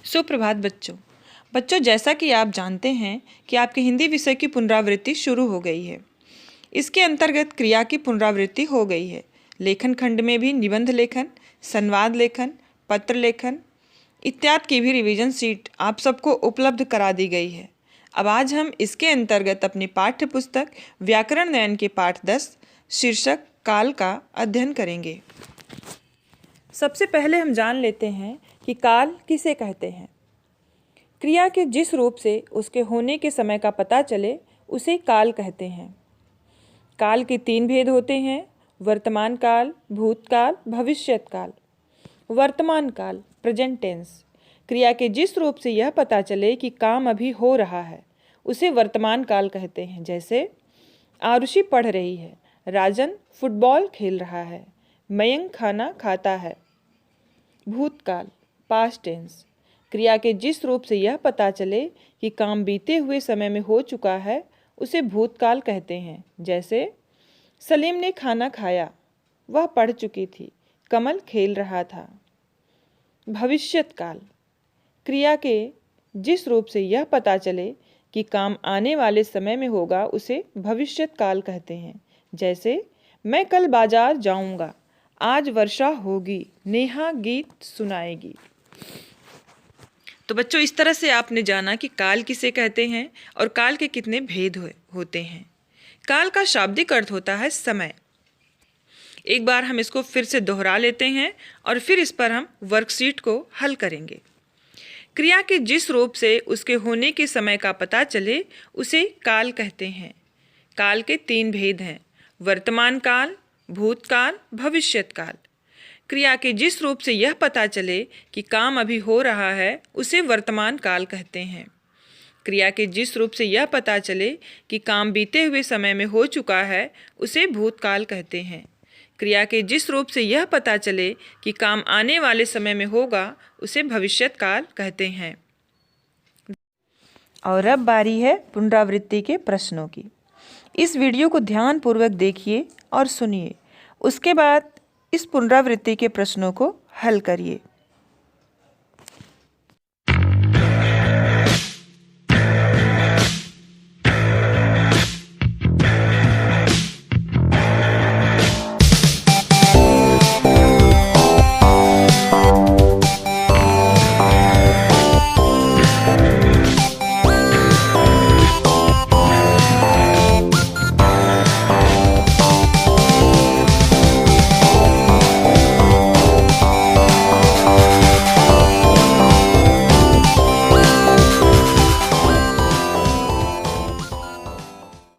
सुप्रभात बच्चों। जैसा कि आप जानते हैं कि आपके हिंदी विषय की पुनरावृत्ति शुरू हो गई है। इसके अंतर्गत क्रिया की पुनरावृत्ति हो गई है। लेखन खंड में भी निबंध लेखन, संवाद लेखन, पत्र लेखन इत्यादि की भी रिवीजन शीट आप सबको उपलब्ध करा दी गई है। अब आज हम इसके अंतर्गत अपनी पाठ्य पुस्तक व्याकरण नयन के पाठ 10 शीर्षक काल का अध्ययन करेंगे। सबसे पहले हम जान लेते हैं कि काल किसे कहते हैं। क्रिया के जिस रूप से उसके होने के समय का पता चले उसे काल कहते हैं। काल के 3 भेद होते हैं: वर्तमान काल, भूतकाल, भविष्यत काल। वर्तमान काल प्रेजेंट टेंस, क्रिया के जिस रूप से यह पता चले कि काम अभी हो रहा है उसे वर्तमान काल कहते हैं। जैसे आरुषि पढ़ रही है, राजन फुटबॉल खेल रहा है, मयंक खाना खाता है। भूतकाल पास्ट टेंस, क्रिया के जिस रूप से यह पता चले कि काम बीते हुए समय में हो चुका है उसे भूतकाल कहते हैं। जैसे सलीम ने खाना खाया, वह पढ़ चुकी थी, कमल खेल रहा था। भविष्यत काल, क्रिया के जिस रूप से यह पता चले कि काम आने वाले समय में होगा उसे भविष्यत काल कहते हैं। जैसे मैं कल बाजार जाऊंगा, आज वर्षा होगी, नेहा गीत सुनाएगी। तो बच्चों, इस तरह से आपने जाना कि काल किसे कहते हैं और काल के कितने भेद होते हैं। काल का शाब्दिक अर्थ होता है समय। एक बार हम इसको फिर से दोहरा लेते हैं और फिर इस पर हम वर्कशीट को हल करेंगे। क्रिया के जिस रूप से उसके होने के समय का पता चले उसे काल कहते हैं। काल के 3 भेद हैं: वर्तमान काल, भूतकाल, भविष्यत काल। क्रिया के जिस रूप से यह पता चले कि काम अभी हो रहा है उसे वर्तमान काल कहते हैं। क्रिया के जिस रूप से यह पता चले कि काम बीते हुए समय में हो चुका है उसे भूतकाल कहते हैं। क्रिया के जिस रूप से यह पता चले कि काम आने वाले समय में होगा उसे भविष्यत काल कहते हैं। और अब बारी है पुनरावृत्ति के प्रश्नों की। इस वीडियो को ध्यानपूर्वक देखिए और सुनिए। उसके बाद इस पुनरावृत्ति के प्रश्नों को हल करिए।